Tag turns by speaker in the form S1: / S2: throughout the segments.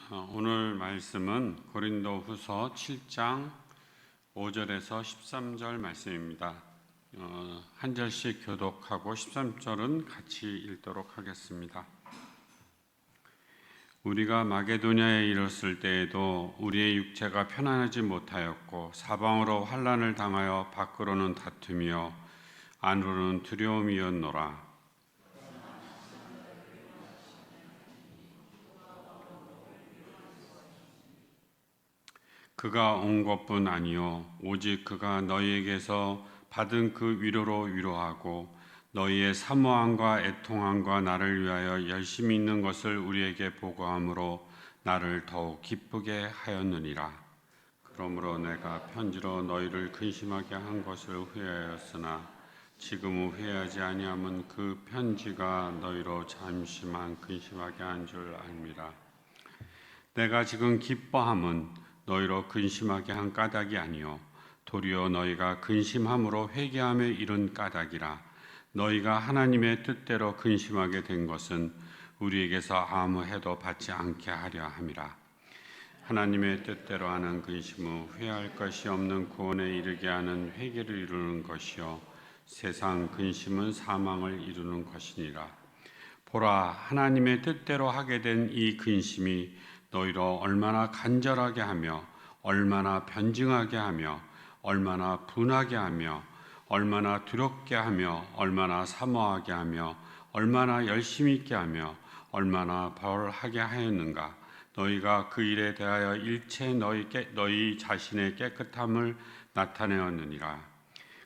S1: 오늘 말씀은 고린도후서 7장 5절에서 13절 말씀입니다. 한 절씩 교독하고 13절은 같이 읽도록 하겠습니다. 우리가 마게도냐에 이르렀을 때에도 우리의 육체가 편안하지 못하였고 사방으로 환난을 당하여 밖으로는 다투며 안으로는 두려움이었노라. 그가 온 것뿐 아니요 오직 그가 너희에게서 받은 그 위로로 위로하고 너희의 사모함과 애통함과 나를 위하여 열심히 있는 것을 우리에게 보고함으로 나를 더욱 기쁘게 하였느니라. 그러므로 내가 편지로 너희를 근심하게 한 것을 후회하였으나 지금은 후회하지 아니함은 그 편지가 너희로 잠시만 근심하게 한 줄 압니다. 내가 지금 기뻐함은 너희로 근심하게 한 까닭이 아니요 도리어 너희가 근심함으로 회개함에 이른 까닭이라. 너희가 하나님의 뜻대로 근심하게 된 것은 우리에게서 아무 해도 받지 않게 하려 함이라. 하나님의 뜻대로 하는 근심은 회할 것이 없는 구원에 이르게 하는 회개를 이루는 것이요 세상 근심은 사망을 이루는 것이니라. 보라, 하나님의 뜻대로 하게 된 이 근심이 너희로 얼마나 간절하게 하며 얼마나 변증하게 하며 얼마나 분하게 하며 얼마나 두렵게 하며 얼마나 사모하게 하며 얼마나 열심히 있게 하며 얼마나 벌하게 하였는가. 너희가 그 일에 대하여 일체 너희 자신의 깨끗함을 나타내었느니라.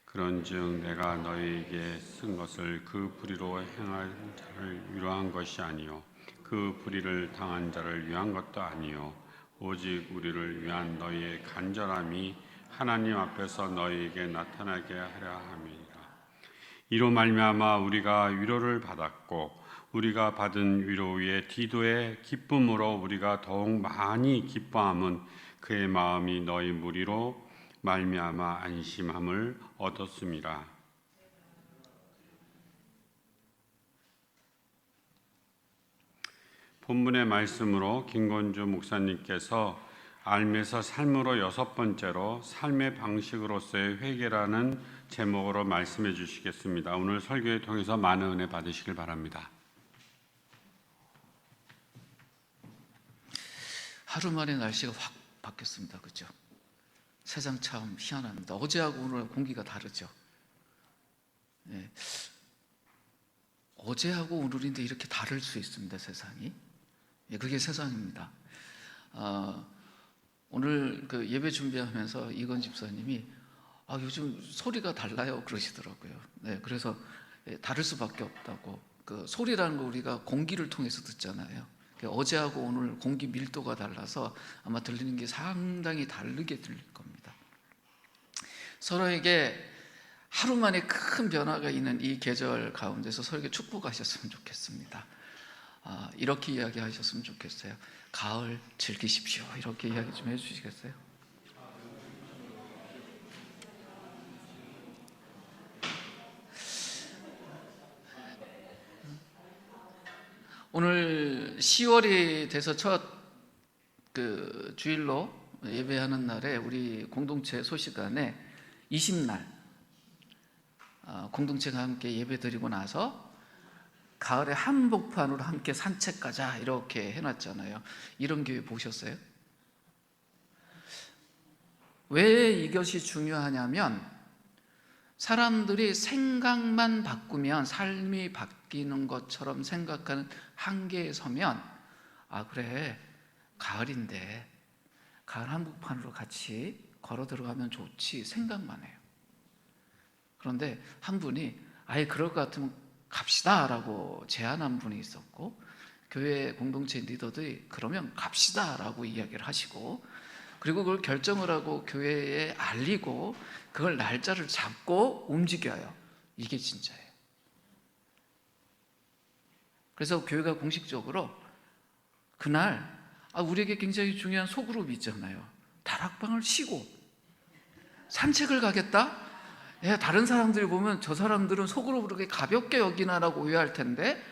S1: 그런즉 내가 너희에게 쓴 것을 그 불의로 행할 자를 위로한 것이 아니요 그 불의를 당한 자를 위한 것도 아니요 오직 우리를 위한 너희의 간절함이 하나님 앞에서 너희에게 나타나게 하려 함이니라. 이로 말미암아 우리가 위로를 받았고 우리가 받은 위로 위에 디도의 기쁨으로 우리가 더욱 많이 기뻐함은 그의 마음이 너희 무리로 말미암아 안심함을 얻었음이라. 본문의 말씀으로 김건주 목사님께서 알면서 삶으로 6번째로 삶의 방식으로서의 회개라는 제목으로 말씀해 주시겠습니다. 오늘 설교를 통해서 많은 은혜 받으시길 바랍니다.
S2: 하루 만에 날씨가 확 바뀌었습니다. 그렇죠? 세상 참 희한합니다. 어제하고 오늘 공기가 다르죠. 네. 어제하고 오늘인데 이렇게 다를 수 있습니다. 세상이. 예, 그게 세상입니다. 오늘 그 예배 준비하면서 이건 집사님이 요즘 소리가 달라요 그러시더라고요. 네, 그래서 다를 수밖에 없다고. 그 소리라는 거 우리가 공기를 통해서 듣잖아요. 어제하고 오늘 공기 밀도가 달라서 아마 들리는 게 상당히 다르게 들릴 겁니다. 서로에게 하루 만에 큰 변화가 있는 이 계절 가운데서 서로에게 축복하셨으면 좋겠습니다. 이렇게 이야기하셨으면 좋겠어요. 가을 즐기십시오. 이렇게 이야기 좀 해주시겠어요? 오늘 10월이 돼서 첫 그 주일로 예배하는 날에 우리 공동체 소식안에 20날 공동체가 함께 예배드리고 나서 가을에 한복판으로 함께 산책 가자 이렇게 해놨잖아요. 이런 교회 보셨어요? 왜 이것이 중요하냐면 사람들이 생각만 바꾸면 삶이 바뀌는 것처럼 생각하는 한계에 서면 그래 가을인데 가을 한복판으로 같이 걸어 들어가면 좋지 생각만 해요. 그런데 한 분이 아예 그럴 것 같으면 갑시다 라고 제안한 분이 있었고 교회 공동체 리더들이 그러면 갑시다 라고 이야기를 하시고 그리고 그걸 결정을 하고 교회에 알리고 그걸 날짜를 잡고 움직여요. 이게 진짜예요. 그래서 교회가 공식적으로 그날 우리에게 굉장히 중요한 소그룹이 있잖아요. 다락방을 쉬고 산책을 가겠다? 다른 사람들이 보면 저 사람들은 소그룹으로 그렇게 가볍게 여기나라고 오해할 텐데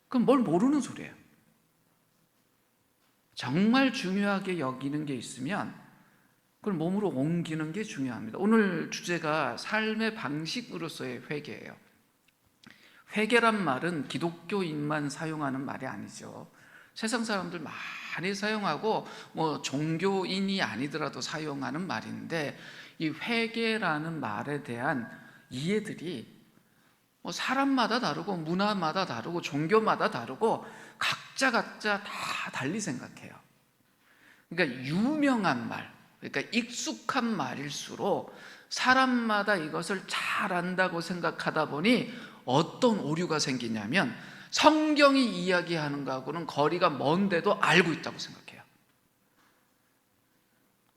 S2: 그건 뭘 모르는 소리예요. 정말 중요하게 여기는 게 있으면 그걸 몸으로 옮기는 게 중요합니다. 오늘 주제가 삶의 방식으로서의 회개예요. 회개란 말은 기독교인만 사용하는 말이 아니죠. 세상 사람들 많이 사용하고 종교인이 아니더라도 사용하는 말인데, 이 회개라는 말에 대한 이해들이 사람마다 다르고 문화마다 다르고 종교마다 다르고 각자 다 달리 생각해요. 그러니까 유명한 말, 그러니까 익숙한 말일수록 사람마다 이것을 잘 안다고 생각하다 보니 어떤 오류가 생기냐면 성경이 이야기하는 거하고는 거리가 먼데도 알고 있다고 생각해요.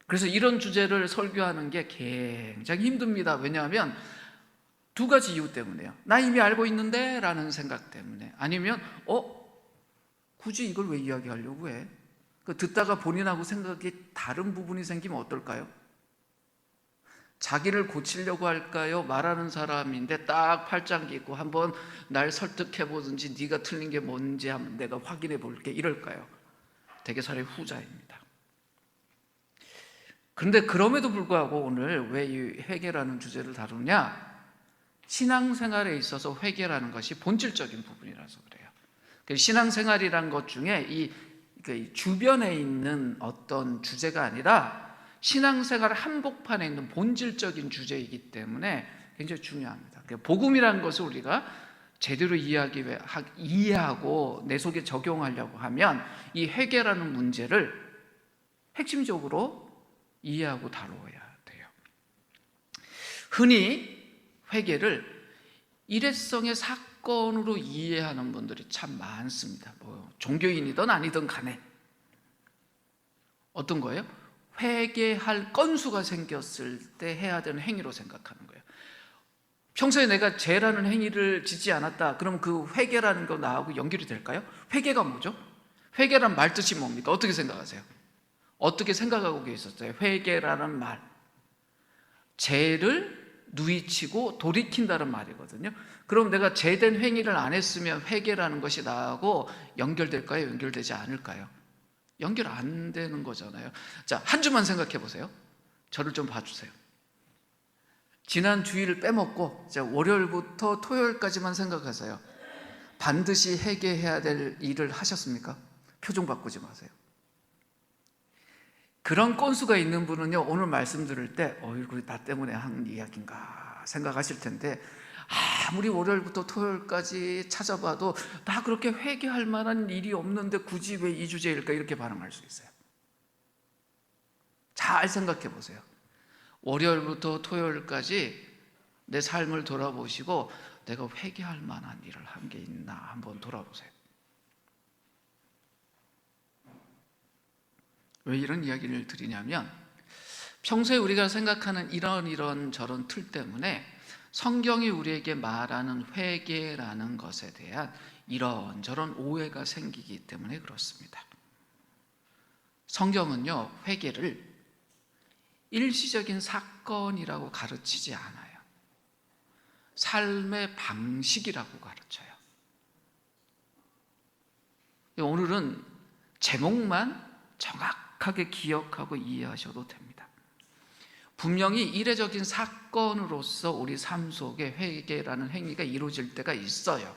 S2: 그래서 이런 주제를 설교하는 게 굉장히 힘듭니다. 왜냐하면 두 가지 이유 때문에요. 나 이미 알고 있는데 라는 생각 때문에, 아니면 굳이 이걸 왜 이야기하려고 해? 듣다가 본인하고 생각이 다른 부분이 생기면 어떨까요? 자기를 고치려고 할까요? 말하는 사람인데 딱 팔짱 끼고 한번 날 설득해 보든지 네가 틀린 게 뭔지 한번 내가 확인해 볼게, 이럴까요? 되게 차라리 후자입니다. 그런데 그럼에도 불구하고 오늘 왜 이 회개라는 주제를 다루냐? 신앙생활에 있어서 회개라는 것이 본질적인 부분이라서 그래요. 신앙생활이란 것 중에 이 주변에 있는 어떤 주제가 아니라 신앙생활 한복판에 있는 본질적인 주제이기 때문에 굉장히 중요합니다. 복음이라는 것을 우리가 제대로 이해하고 내 속에 적용하려고 하면 이 회개라는 문제를 핵심적으로 이해하고 다루어야 돼요. 흔히 회개를 일회성의 사건으로 이해하는 분들이 참 많습니다. 종교인이든 아니든 간에 어떤 거예요? 회개할 건수가 생겼을 때 해야 되는 행위로 생각하는 거예요. 평소에 내가 죄라는 행위를 짓지 않았다, 그럼 그 회개라는 거 나하고 연결이 될까요? 회개가 뭐죠? 회개란 말 뜻이 뭡니까? 어떻게 생각하세요? 어떻게 생각하고 계셨어요? 회개라는 말, 죄를 누이치고 돌이킨다는 말이거든요. 그럼 내가 죄된 행위를 안 했으면 회개라는 것이 나하고 연결될까요? 연결되지 않을까요? 연결 안 되는 거잖아요. 자, 한 주만 생각해 보세요. 저를 좀 봐주세요. 지난 주일을 빼먹고 월요일부터 토요일까지만 생각하세요. 반드시 회개해야 될 일을 하셨습니까? 표정 바꾸지 마세요. 그런 건수가 있는 분은요, 오늘 말씀 들을 때 이거 나 때문에 한 이야기인가 생각하실 텐데, 아무리 월요일부터 토요일까지 찾아봐도 나 그렇게 회개할 만한 일이 없는데 굳이 왜 이 주제일까, 이렇게 반응할 수 있어요. 잘 생각해 보세요. 월요일부터 토요일까지 내 삶을 돌아보시고 내가 회개할 만한 일을 한 게 있나 한번 돌아보세요. 왜 이런 이야기를 드리냐면, 평소에 우리가 생각하는 이런 저런 틀 때문에 성경이 우리에게 말하는 회개라는 것에 대한 이런저런 오해가 생기기 때문에 그렇습니다. 성경은요, 회개를 일시적인 사건이라고 가르치지 않아요. 삶의 방식이라고 가르쳐요. 오늘은 제목만 정확하게 기억하고 이해하셔도 됩니다. 분명히 이례적인 사건으로서 우리 삶 속에 회개라는 행위가 이루어질 때가 있어요.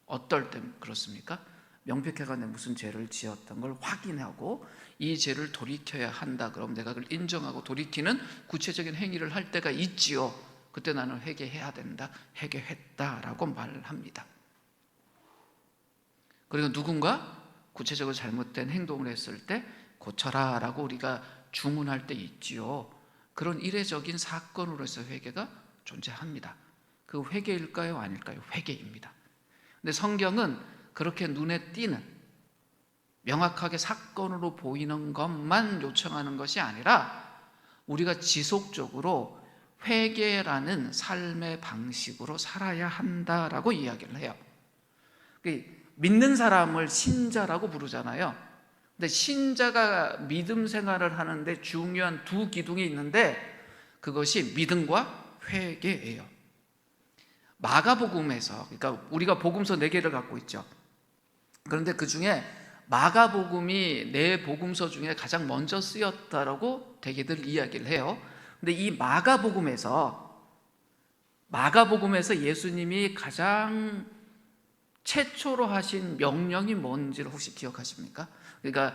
S2: 어떨 때 그렇습니까? 명백해가 내 무슨 죄를 지었던 걸 확인하고 이 죄를 돌이켜야 한다, 그럼 내가 그걸 인정하고 돌이키는 구체적인 행위를 할 때가 있지요. 그때 나는 회개해야 된다, 회개했다라고 말을 합니다. 그리고 누군가 구체적으로 잘못된 행동을 했을 때 고쳐라 라고 우리가 주문할 때 있지요. 그런 이례적인 사건으로서 회개가 존재합니다. 그 회개일까요, 아닐까요? 회개입니다. 근데 성경은 그렇게 눈에 띄는 명확하게 사건으로 보이는 것만 요청하는 것이 아니라 우리가 지속적으로 회개라는 삶의 방식으로 살아야 한다라고 이야기를 해요. 믿는 사람을 신자라고 부르잖아요. 근데 신자가 믿음 생활을 하는데 중요한 두 기둥이 있는데 그것이 믿음과 회개예요. 마가복음에서, 그러니까 우리가 복음서 4개를 갖고 있죠. 그런데 그 중에 마가복음이 네 복음서 중에 가장 먼저 쓰였다라고 대개들 이야기를 해요. 근데 이 마가복음에서 예수님이 가장 최초로 하신 명령이 뭔지를 혹시 기억하십니까? 그러니까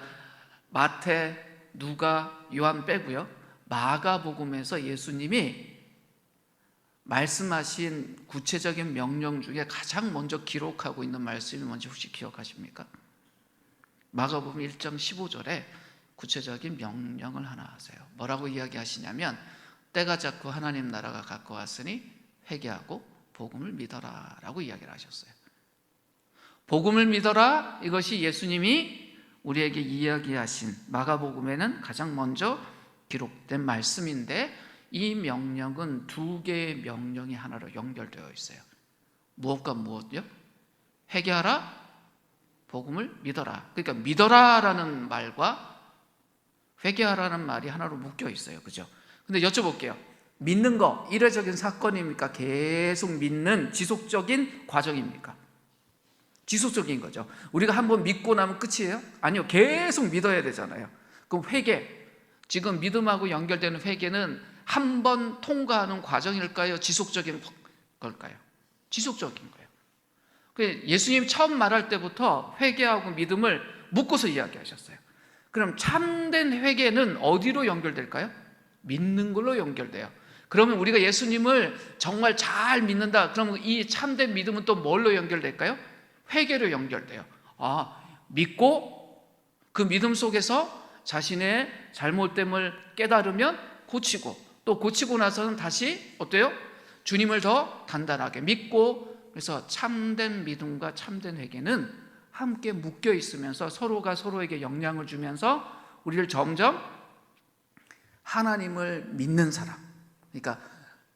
S2: 마태, 누가, 요한 빼고요, 마가복음에서 예수님이 말씀하신 구체적인 명령 중에 가장 먼저 기록하고 있는 말씀이 뭔지 혹시 기억하십니까? 마가복음 1장 15절에 구체적인 명령을 하나 하세요. 뭐라고 이야기하시냐면 때가 찼고 하나님 나라가 가까웠으니 회개하고 복음을 믿어라 라고 이야기를 하셨어요. 복음을 믿어라, 이것이 예수님이 우리에게 이야기하신 마가복음에는 가장 먼저 기록된 말씀인데, 이 명령은 두 개의 명령이 하나로 연결되어 있어요. 무엇과 무엇요? 회개하라, 복음을 믿어라. 그러니까 믿어라라는 말과 회개하라는 말이 하나로 묶여 있어요. 그죠? 근데 여쭤볼게요. 믿는 거 이례적인 사건입니까? 계속 믿는 지속적인 과정입니까? 지속적인 거죠. 우리가 한번 믿고 나면 끝이에요? 아니요. 계속 믿어야 되잖아요. 그럼 회개, 지금 믿음하고 연결되는 회개는 한 번 통과하는 과정일까요? 지속적인 걸까요? 지속적인 거예요. 예수님이 처음 말할 때부터 회개하고 믿음을 묶어서 이야기하셨어요. 그럼 참된 회개는 어디로 연결될까요? 믿는 걸로 연결돼요. 그러면 우리가 예수님을 정말 잘 믿는다, 그러면 이 참된 믿음은 또 뭘로 연결될까요? 회개로 연결돼요. 믿고 그 믿음 속에서 자신의 잘못됨을 깨달으면 고치고, 또 고치고 나서는 다시 어때요? 주님을 더 단단하게 믿고. 그래서 참된 믿음과 참된 회개는 함께 묶여 있으면서 서로가 서로에게 영향을 주면서 우리를 점점 하나님을 믿는 사람, 그러니까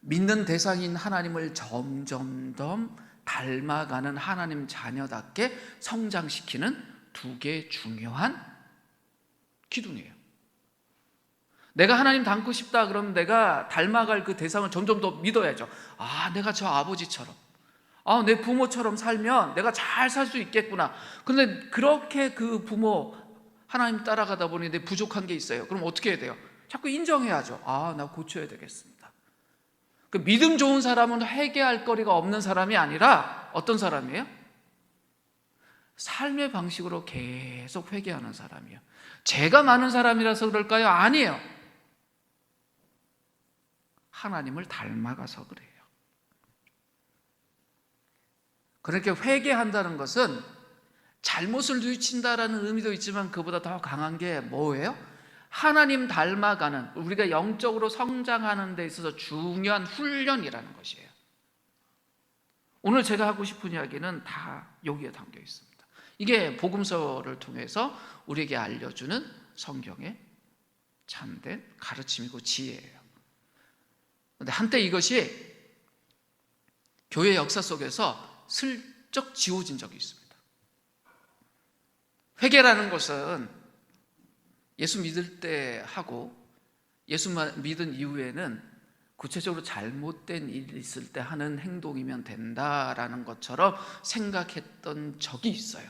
S2: 믿는 대상인 하나님을 점점 더 닮아가는 하나님 자녀답게 성장시키는 두 개의 중요한 기둥이에요. 내가 하나님 닮고 싶다 그러면 내가 닮아갈 그 대상을 점점 더 믿어야죠. 내가 저 아버지처럼, 내 부모처럼 살면 내가 잘 살 수 있겠구나. 그런데 그렇게 그 부모 하나님 따라가다 보니 내 부족한 게 있어요. 그럼 어떻게 해야 돼요? 자꾸 인정해야죠. 나 고쳐야 되겠습니다. 그 믿음 좋은 사람은 회개할 거리가 없는 사람이 아니라 어떤 사람이에요? 삶의 방식으로 계속 회개하는 사람이에요. 죄가 많은 사람이라서 그럴까요? 아니에요. 하나님을 닮아가서 그래요. 그렇게 회개한다는 것은 잘못을 뉘우친다라는 의미도 있지만 그보다 더 강한 게 뭐예요? 하나님 닮아가는, 우리가 영적으로 성장하는 데 있어서 중요한 훈련이라는 것이에요. 오늘 제가 하고 싶은 이야기는 다 여기에 담겨 있습니다. 이게 복음서를 통해서 우리에게 알려주는 성경의 참된 가르침이고 지혜예요. 그런데 한때 이것이 교회 역사 속에서 슬쩍 지워진 적이 있습니다. 회개라는 것은 예수 믿을 때 하고 예수 믿은 이후에는 구체적으로 잘못된 일이 있을 때 하는 행동이면 된다라는 것처럼 생각했던 적이 있어요.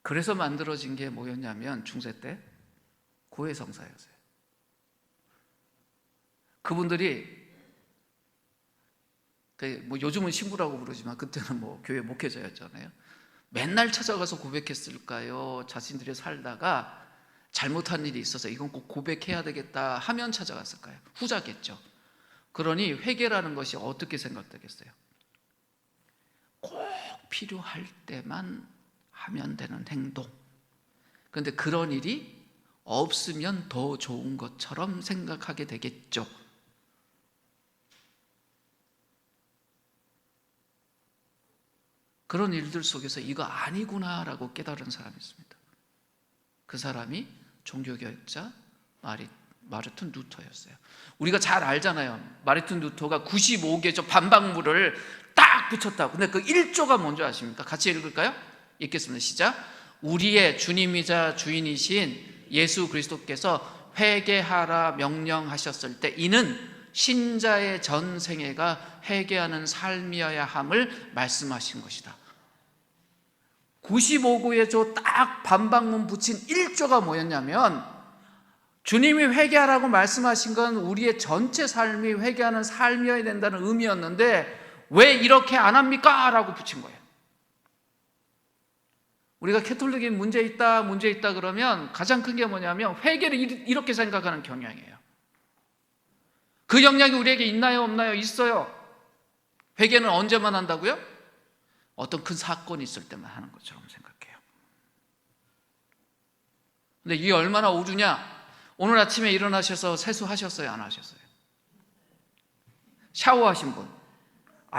S2: 그래서 만들어진 게 뭐였냐면 중세 때 고해성사였어요. 그분들이 요즘은 신부라고 부르지만 그때는 교회 목회자였잖아요. 맨날 찾아가서 고백했을까요? 자신들이 살다가 잘못한 일이 있어서 이건 꼭 고백해야 되겠다 하면 찾아갔을까요? 후자겠죠. 그러니 회개라는 것이 어떻게 생각되겠어요? 꼭 필요할 때만 하면 되는 행동. 그런데 그런 일이 없으면 더 좋은 것처럼 생각하게 되겠죠. 그런 일들 속에서 이거 아니구나라고 깨달은 사람이 있습니다. 그 사람이 종교개혁자 마르틴 루터였어요. 우리가 잘 알잖아요. 마르틴 루터가 95개 저 반박문을 딱 붙였다고. 근데 그 1조가 뭔지 아십니까? 같이 읽을까요? 읽겠습니다. 시작. 우리의 주님이자 주인이신 예수 그리스도께서 회개하라 명령하셨을 때 이는 신자의 전생애가 회개하는 삶이어야 함을 말씀하신 것이다. 95구에 저 딱 반박문 붙인 1조가 뭐였냐면, 주님이 회개하라고 말씀하신 건 우리의 전체 삶이 회개하는 삶이어야 된다는 의미였는데 왜 이렇게 안 합니까? 라고 붙인 거예요. 우리가 캐톨릭이 문제 있다 그러면 가장 큰 게 뭐냐면 회개를 이렇게 생각하는 경향이에요. 그 경향이 우리에게 있나요? 없나요? 있어요. 회개는 언제만 한다고요? 어떤 큰 사건이 있을 때만 하는 것처럼 생각해요. 근데 이게 얼마나 오류냐? 오늘 아침에 일어나셔서 세수하셨어요? 안 하셨어요? 샤워하신 분?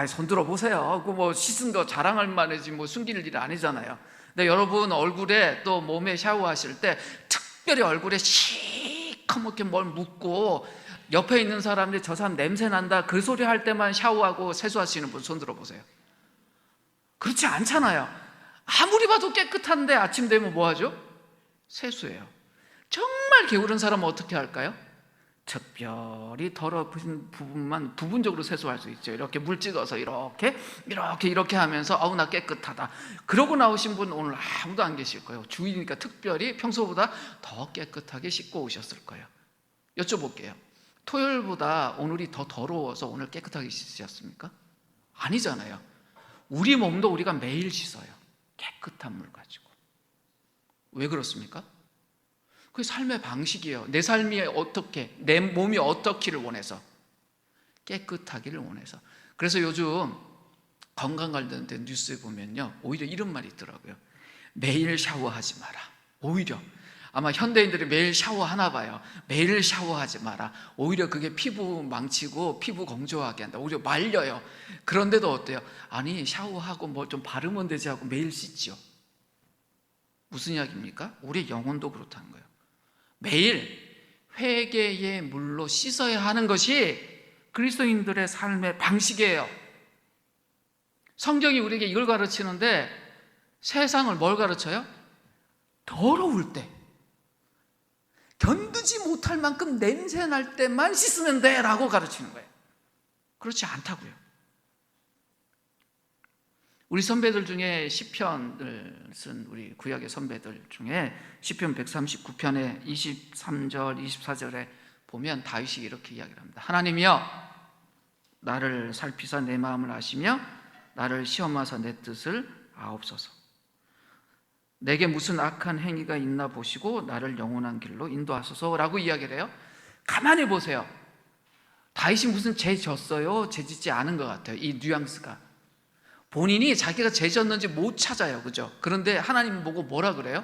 S2: 손 들어보세요. 그 뭐 씻은 거 자랑할 만하지 뭐 숨길 일 아니잖아요. 근데 여러분 얼굴에 또 몸에 샤워하실 때 특별히 얼굴에 시커멓게 뭘 묻고 옆에 있는 사람들이 저 사람 냄새 난다 그 소리 할 때만 샤워하고 세수하시는 분 손 들어보세요. 그렇지 않잖아요. 아무리 봐도 깨끗한데 아침 되면 뭐 하죠? 세수해요. 정말 게으른 사람은 어떻게 할까요? 특별히 더러운 부분만 부분적으로 세수할 수 있죠. 이렇게 물 찍어서 이렇게 하면서 아우 나 깨끗하다. 그러고 나오신 분 오늘 아무도 안 계실 거예요. 주일이니까 특별히 평소보다 더 깨끗하게 씻고 오셨을 거예요. 여쭤볼게요. 토요일보다 오늘이 더 더러워서 오늘 깨끗하게 씻으셨습니까? 아니잖아요. 우리 몸도 우리가 매일 씻어요. 깨끗한 물 가지고. 왜 그렇습니까? 그게 삶의 방식이에요. 내 삶이 어떻게, 내 몸이 어떻기를 원해서, 깨끗하기를 원해서. 그래서 요즘 건강 관련된 뉴스에 보면요, 오히려 이런 말이 있더라고요. 매일 샤워하지 마라. 오히려 아마 현대인들이 매일 샤워하나 봐요. 매일 샤워하지 마라. 오히려 그게 피부 망치고 피부 건조하게 한다. 오히려 말려요. 그런데도 어때요? 아니 샤워하고 뭐 좀 바르면 되지 하고 매일 씻죠. 무슨 이야기입니까? 우리의 영혼도 그렇다는 거예요. 매일 회개의 물로 씻어야 하는 것이 그리스도인들의 삶의 방식이에요. 성경이 우리에게 이걸 가르치는데 세상을 뭘 가르쳐요? 더러울 때, 견디지 못할 만큼 냄새 날 때만 씻으면 돼 라고 가르치는 거예요. 그렇지 않다고요. 우리 선배들 중에 시편을 쓴 우리 구약의 선배들 중에 시편 139편의 23절, 24절에 보면 다윗이 이렇게 이야기를 합니다. 하나님이여 나를 살피사 내 마음을 아시며 나를 시험하사 내 뜻을 아옵소서. 내게 무슨 악한 행위가 있나 보시고 나를 영원한 길로 인도하소서라고 이야기를 해요. 가만히 보세요. 다윗이 무슨 죄 졌어요? 죄 짓지 않은 것 같아요. 이 뉘앙스가. 본인이 자기가 죄 졌는지 못 찾아요. 그죠? 그런데 하나님 보고 뭐라 그래요?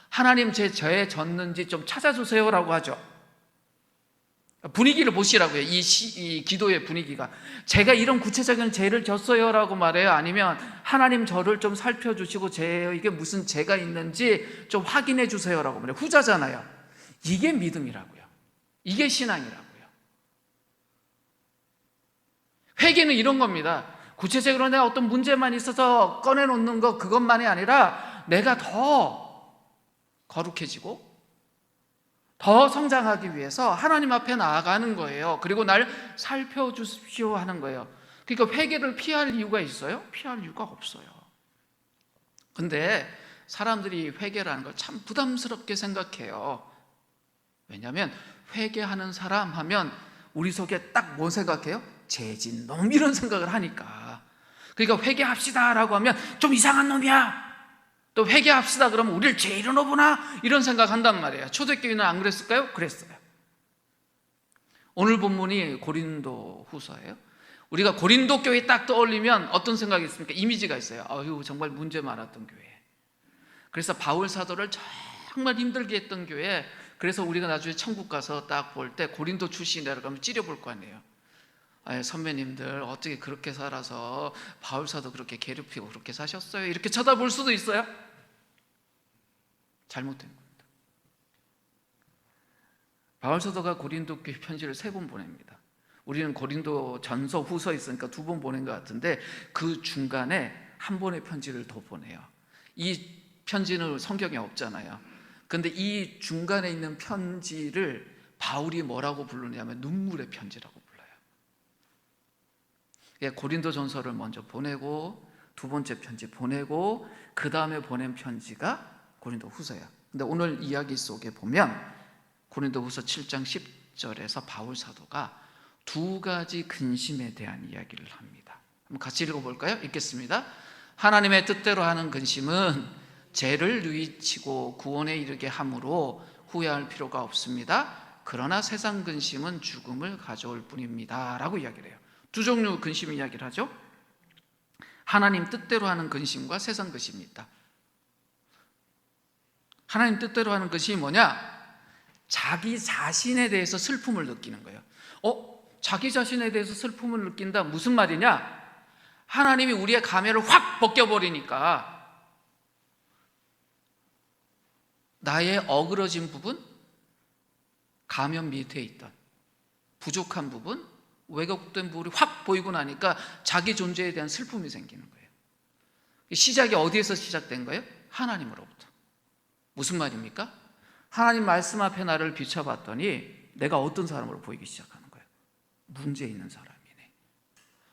S2: 하나님 제 죄 졌는지 좀 찾아주세요라고 하죠. 분위기를 보시라고요. 이 기도의 분위기가. 제가 이런 구체적인 죄를 졌어요라고 말해요? 아니면 하나님 저를 좀 살펴주시고 이게 무슨 죄가 있는지 좀 확인해 주세요라고 말해요? 후자잖아요. 이게 믿음이라고요. 이게 신앙이라고요. 회개는 이런 겁니다. 구체적으로 내가 어떤 문제만 있어서 꺼내놓는 것 그것만이 아니라 내가 더 거룩해지고 더 성장하기 위해서 하나님 앞에 나아가는 거예요. 그리고 날 살펴주십시오 하는 거예요. 그러니까 회개를 피할 이유가 있어요? 피할 이유가 없어요. 근데 사람들이 회개라는 걸 참 부담스럽게 생각해요. 왜냐하면 회개하는 사람 하면 우리 속에 딱 뭐 생각해요? 죄진 놈 이런 생각을 하니까. 그러니까 회개합시다 라고 하면 좀 이상한 놈이야. 또 회개합시다 그러면 우리를 죄인으로 보나 이런 생각한단 말이에요. 초대교회는 안 그랬을까요? 그랬어요. 오늘 본문이 고린도 후서예요. 우리가 고린도 교회 딱 떠올리면 어떤 생각이 있습니까? 이미지가 있어요. 아유 정말 문제 많았던 교회. 그래서 바울 사도를 정말 힘들게 했던 교회. 그래서 우리가 나중에 천국 가서 딱 볼 때 고린도 출신이라고 하면 찌려볼 거 아니에요. 선배님들 어떻게 그렇게 살아서 바울사도 그렇게 괴롭히고 그렇게 사셨어요? 이렇게 쳐다볼 수도 있어요. 잘못된 겁니다. 바울사도가 고린도 교회 편지를 3번 보냅니다. 우리는 고린도 전서 후서 있으니까 2번 보낸 것 같은데 그 중간에 한 번의 편지를 더 보내요. 이 편지는 성경에 없잖아요. 그런데 이 중간에 있는 편지를 바울이 뭐라고 부르냐면 눈물의 편지라고. 고린도 전서를 먼저 보내고 두 번째 편지 보내고 그 다음에 보낸 편지가 고린도후서야. 근데 오늘 이야기 속에 보면 고린도후서 7장 10절에서 바울 사도가 두 가지 근심에 대한 이야기를 합니다. 한번 같이 읽어볼까요? 읽겠습니다. 하나님의 뜻대로 하는 근심은 죄를 뉘우치고 구원에 이르게 함으로 후회할 필요가 없습니다. 그러나 세상 근심은 죽음을 가져올 뿐입니다 라고 이야기를 해요. 두 종류 근심 이야기를 하죠. 하나님 뜻대로 하는 근심과 세상 근심이 있다. 하나님 뜻대로 하는 것이 뭐냐? 자기 자신에 대해서 슬픔을 느끼는 거예요. 자기 자신에 대해서 슬픔을 느낀다. 무슨 말이냐? 하나님이 우리의 가면을 확 벗겨버리니까 나의 어그러진 부분, 가면 밑에 있던 부족한 부분, 왜곡된 부분이 확 보이고 나니까 자기 존재에 대한 슬픔이 생기는 거예요. 시작이 어디에서 시작된 거예요? 하나님으로부터. 무슨 말입니까? 하나님 말씀 앞에 나를 비춰봤더니 내가 어떤 사람으로 보이기 시작하는 거예요. 문제 있는 사람이네.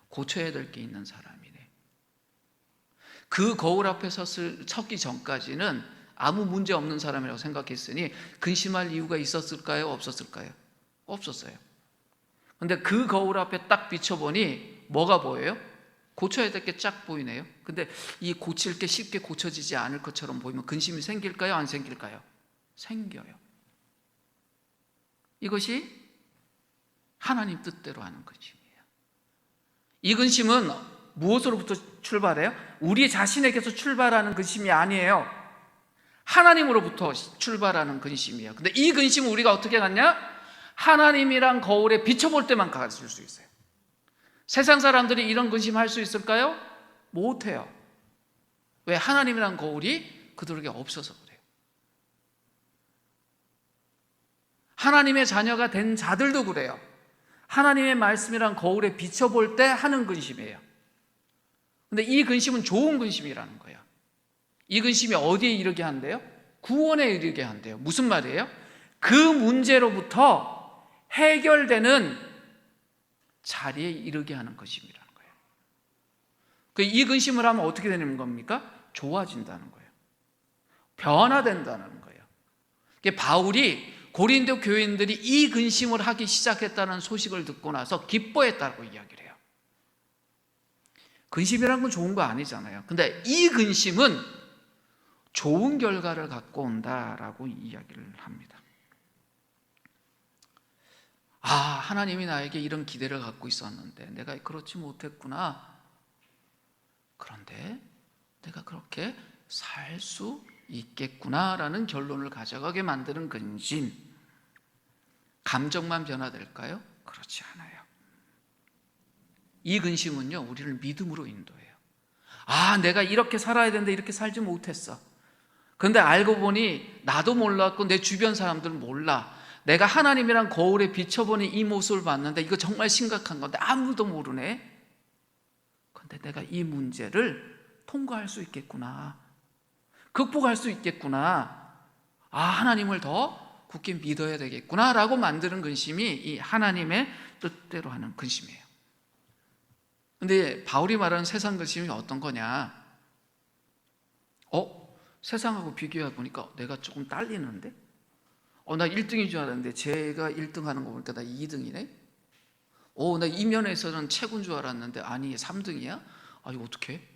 S2: 고쳐야 될 게 있는 사람이네. 그 거울 앞에 서기 전까지는 아무 문제 없는 사람이라고 생각했으니 근심할 이유가 있었을까요? 없었을까요? 없었어요. 근데 그 거울 앞에 딱 비춰보니 뭐가 보여요? 고쳐야 될 게 쫙 보이네요. 근데 이 고칠 게 쉽게 고쳐지지 않을 것처럼 보이면 근심이 생길까요? 안 생길까요? 생겨요. 이것이 하나님 뜻대로 하는 근심이에요. 이 근심은 무엇으로부터 출발해요? 우리 자신에게서 출발하는 근심이 아니에요. 하나님으로부터 출발하는 근심이에요. 근데 이 근심은 우리가 어떻게 갖냐? 하나님이란 거울에 비춰볼 때만 가질 수 있어요. 세상 사람들이 이런 근심할 수 있을까요? 못해요. 왜? 하나님이란 거울이 그들에게 없어서 그래요. 하나님의 자녀가 된 자들도 그래요. 하나님의 말씀이란 거울에 비춰볼 때 하는 근심이에요. 근데 이 근심은 좋은 근심이라는 거예요. 이 근심이 어디에 이르게 한대요? 구원에 이르게 한대요. 무슨 말이에요? 그 문제로부터 해결되는 자리에 이르게 하는 것임이라는 거예요. 이 근심을 하면 어떻게 되는 겁니까? 좋아진다는 거예요. 변화된다는 거예요. 바울이 고린도 교인들이 이 근심을 하기 시작했다는 소식을 듣고 나서 기뻐했다고 이야기를 해요. 근심이란 건 좋은 거 아니잖아요. 근데 이 근심은 좋은 결과를 갖고 온다라고 이야기를 합니다. 하나님이 나에게 이런 기대를 갖고 있었는데 내가 그렇지 못했구나. 그런데 내가 그렇게 살 수 있겠구나라는 결론을 가져가게 만드는 근심. 감정만 변화될까요? 그렇지 않아요. 이 근심은요, 우리를 믿음으로 인도해요. 내가 이렇게 살아야 되는데 이렇게 살지 못했어. 그런데 알고 보니 나도 몰랐고 내 주변 사람들은 몰라. 내가 하나님이란 거울에 비춰보니 이 모습을 봤는데 이거 정말 심각한 건데 아무도 모르네. 그런데 내가 이 문제를 통과할 수 있겠구나. 극복할 수 있겠구나. 하나님을 더 굳게 믿어야 되겠구나 라고 만드는 근심이 이 하나님의 뜻대로 하는 근심이에요. 근데 바울이 말하는 세상 근심이 어떤 거냐? 세상하고 비교해 보니까 내가 조금 딸리는데? 나 1등인 줄 알았는데 제가 1등 하는 거 보니까 나 2등이네? 나 이 면에서는 최고인 줄 알았는데 아니 3등이야? 이거 어떡해?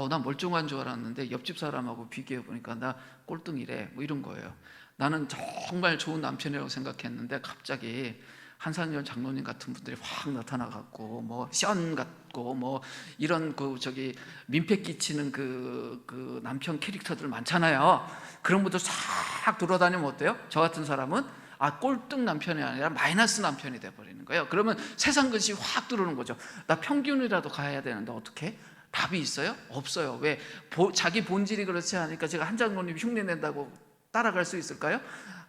S2: 나 멀쩡한 줄 알았는데 옆집 사람하고 비교해 보니까 나 꼴등이래. 뭐 이런 거예요. 나는 정말 좋은 남편이라고 생각했는데 갑자기 한상열 장로님 같은 분들이 확 나타나갖고 시언 같고 이런 민폐 끼치는 그 남편 캐릭터들 많잖아요. 그런 분들 싹 돌아다니면 어때요? 저 같은 사람은 꼴등 남편이 아니라 마이너스 남편이 돼버리는 거예요. 그러면 세상 근심이 확 들어오는 거죠. 나 평균이라도 가야 되는데 어떻게? 답이 있어요? 없어요. 왜? 자기 본질이 그렇지 않으니까 제가 한 장로님 흉내 낸다고 따라갈 수 있을까요?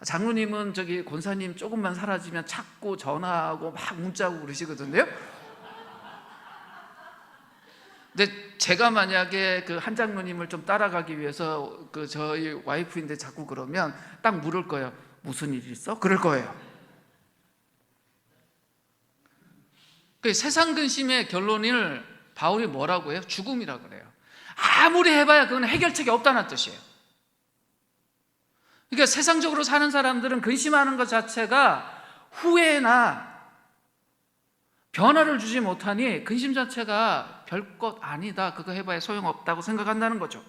S2: 장로님은 권사님 조금만 사라지면 찾고 전화하고 막 문자하고 그러시거든요. 근데 제가 만약에 그 한 장로님을 좀 따라가기 위해서 저희 와이프인데 자꾸 그러면 딱 물을 거예요. 무슨 일 있어? 그럴 거예요. 세상 근심의 결론을 바울이 뭐라고 해요? 죽음이라고 그래요. 아무리 해봐야 그건 해결책이 없다는 뜻이에요. 그러니까 세상적으로 사는 사람들은 근심하는 것 자체가 후회나 변화를 주지 못하니 근심 자체가 별것 아니다, 그거 해봐야 소용없다고 생각한다는 거죠.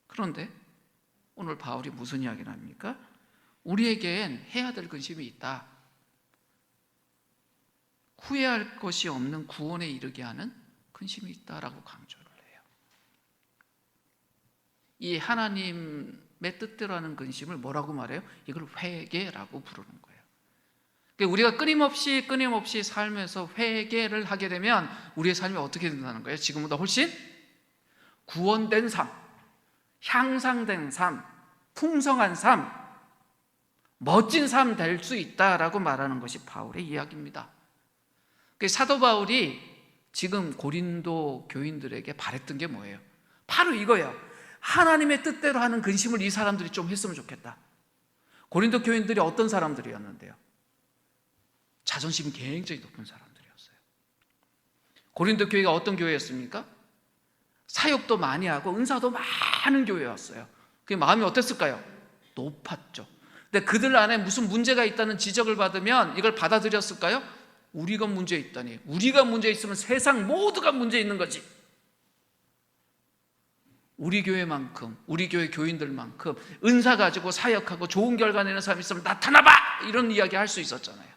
S2: 그런데 오늘 바울이 무슨 이야기를 합니까? 우리에겐 해야 될 근심이 있다. 후회할 것이 없는 구원에 이르게 하는 근심이 있다라고 강조를 해요. 이 하나님의 뜻대로 하는 근심을 뭐라고 말해요? 이걸 회개라고 부르는 거예요. 그러니까 우리가 끊임없이 삶에서 회개를 하게 되면 우리의 삶이 어떻게 된다는 거예요? 지금보다 훨씬 구원된 삶, 향상된 삶, 풍성한 삶, 멋진 삶 될 수 있다라고 말하는 것이 바울의 이야기입니다. 사도 바울이 지금 고린도 교인들에게 바랬던 게 뭐예요? 바로 이거예요. 하나님의 뜻대로 하는 근심을 이 사람들이 좀 했으면 좋겠다. 고린도 교인들이 어떤 사람들이었는데요? 자존심이 굉장히 높은 사람들이었어요. 고린도 교회가 어떤 교회였습니까? 사역도 많이 하고 은사도 많은 교회였어요. 그 마음이 어땠을까요? 높았죠. 근데 그들 안에 무슨 문제가 있다는 지적을 받으면 이걸 받아들였을까요? 우리가 문제 있다니, 우리가 문제 있으면 세상 모두가 문제 있는 거지. 우리 교회만큼, 우리 교회 교인들만큼 은사 가지고 사역하고 좋은 결과 내는 사람이 있으면 나타나봐! 이런 이야기 할 수 있었잖아요.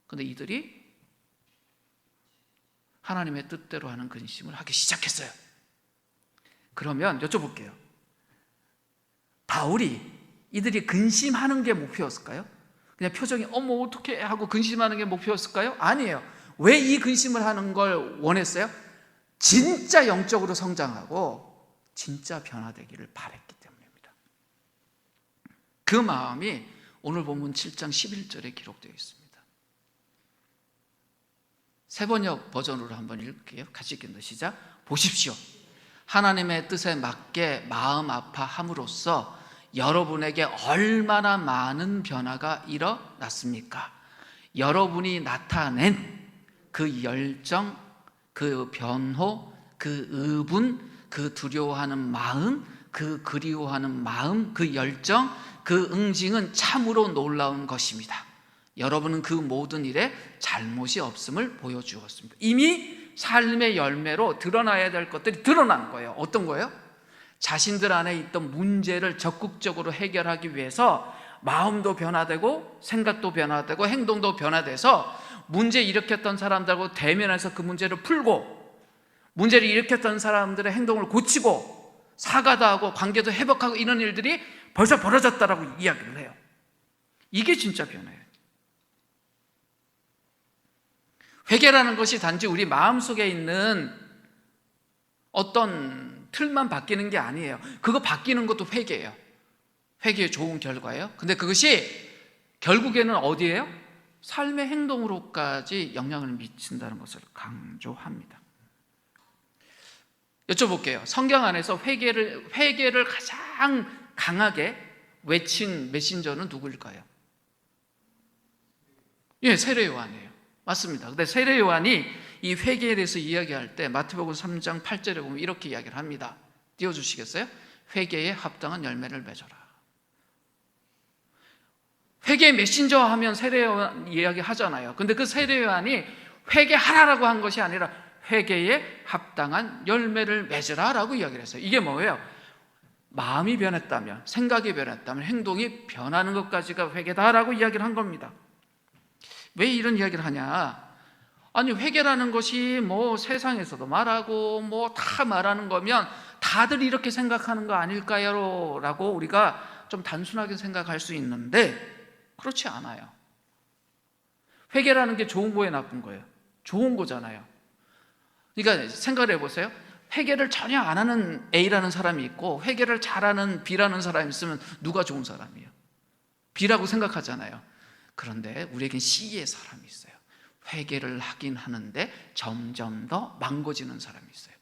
S2: 근데 이들이 하나님의 뜻대로 하는 근심을 하기 시작했어요. 그러면 여쭤볼게요. 바울이 이들이 근심하는 게 목표였을까요? 그냥 표정이 어머 어떻게 하고 근심하는 게 목표였을까요? 아니에요. 왜 이 근심을 하는 걸 원했어요? 진짜 영적으로 성장하고 진짜 변화되기를 바랬기 때문입니다. 그 마음이 오늘 본문 7장 11절에 기록되어 있습니다. 세번역 버전으로 한번 읽을게요. 같이 읽겠습니다. 시작. 보십시오. 하나님의 뜻에 맞게 마음 아파함으로써 여러분에게 얼마나 많은 변화가 일어났습니까? 여러분이 나타낸 그 열정, 그 변호, 그 의분, 그 두려워하는 마음, 그 그리워하는 마음, 그 열정, 그 응징은 참으로 놀라운 것입니다. 여러분은 그 모든 일에 잘못이 없음을 보여주었습니다. 이미 삶의 열매로 드러나야 될 것들이 드러난 거예요. 어떤 거예요? 자신들 안에 있던 문제를 적극적으로 해결하기 위해서 마음도 변화되고 생각도 변화되고 행동도 변화돼서 문제 일으켰던 사람들하고 대면해서 그 문제를 풀고 문제를 일으켰던 사람들의 행동을 고치고 사과도 하고 관계도 회복하고 이런 일들이 벌써 벌어졌다라고 이야기를 해요. 이게 진짜 변화예요. 회개라는 것이 단지 우리 마음속에 있는 어떤 틀만 바뀌는 게 아니에요. 그거 바뀌는 것도 회개예요. 회개의 좋은 결과예요. 근데 그것이 결국에는 어디예요? 삶의 행동으로까지 영향을 미친다는 것을 강조합니다. 여쭤볼게요. 성경 안에서 회개를 가장 강하게 외친 메신저는 누구일까요? 예, 세례 요한이에요. 맞습니다. 근데 세례 요한이 이 회개에 대해서 이야기할 때 마태복음 3장 8절에 보면 이렇게 이야기를 합니다. 띄워주시겠어요? 회개에 합당한 열매를 맺어라. 회개 메신저 하면 세례 요한 이야기 하잖아요. 근데 그 세례 요한이 회개하라라고 한 것이 아니라 회개에 합당한 열매를 맺으라 라고 이야기를 했어요. 이게 뭐예요? 마음이 변했다면, 생각이 변했다면 행동이 변하는 것까지가 회개다라고 이야기를 한 겁니다. 왜 이런 이야기를 하냐? 아니 회개라는 것이 뭐 세상에서도 말하고 뭐 다 말하는 거면 다들 이렇게 생각하는 거 아닐까요? 라고 우리가 좀 단순하게 생각할 수 있는데 그렇지 않아요. 회개라는 게 좋은 거예요, 나쁜 거예요? 좋은 거잖아요. 그러니까 생각을 해보세요. 회개를 전혀 안 하는 A라는 사람이 있고 회개를 잘하는 B라는 사람이 있으면 누가 좋은 사람이에요? B라고 생각하잖아요. 그런데 우리에겐 C의 사람이 있어요. 회개를 하긴 하는데 점점 더 망가지는 사람이 있어요.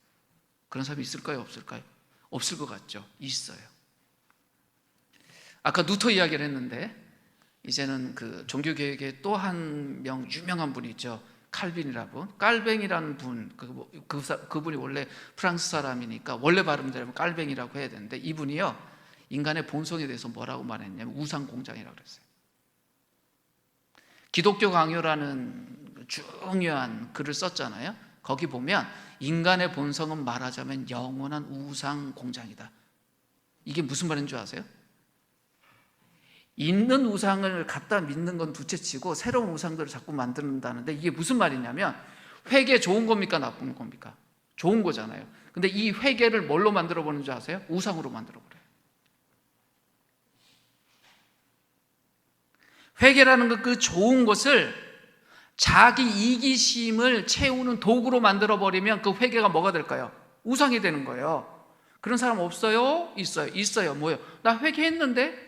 S2: 그런 사람이 있을까요? 없을까요? 없을 것 같죠? 있어요. 아까 누터 이야기를 했는데 이제는 그 종교개혁의 또 한 명 유명한 분이 있죠. 칼빈이라고. 깔뱅이라는 분, 그분이 원래 프랑스 사람이니까 원래 발음대로 깔뱅이라고 해야 되는데, 이분이요 인간의 본성에 대해서 뭐라고 말했냐면 우상공장이라고 그랬어요. 기독교 강요라는 중요한 글을 썼잖아요. 거기 보면 인간의 본성은 말하자면 영원한 우상공장이다. 이게 무슨 말인 줄 아세요? 있는 우상을 갖다 믿는 건 둘째치고 새로운 우상들을 자꾸 만든다는데, 이게 무슨 말이냐면 회개 좋은 겁니까 나쁜 겁니까? 좋은 거잖아요. 근데 이 회개를 뭘로 만들어 보는 줄 아세요? 우상으로 만들어 버려요. 회개라는 건 그 좋은 것을 자기 이기심을 채우는 도구로 만들어 버리면 그 회개가 뭐가 될까요? 우상이 되는 거예요. 그런 사람 없어요? 있어요. 뭐요? 나 회개했는데?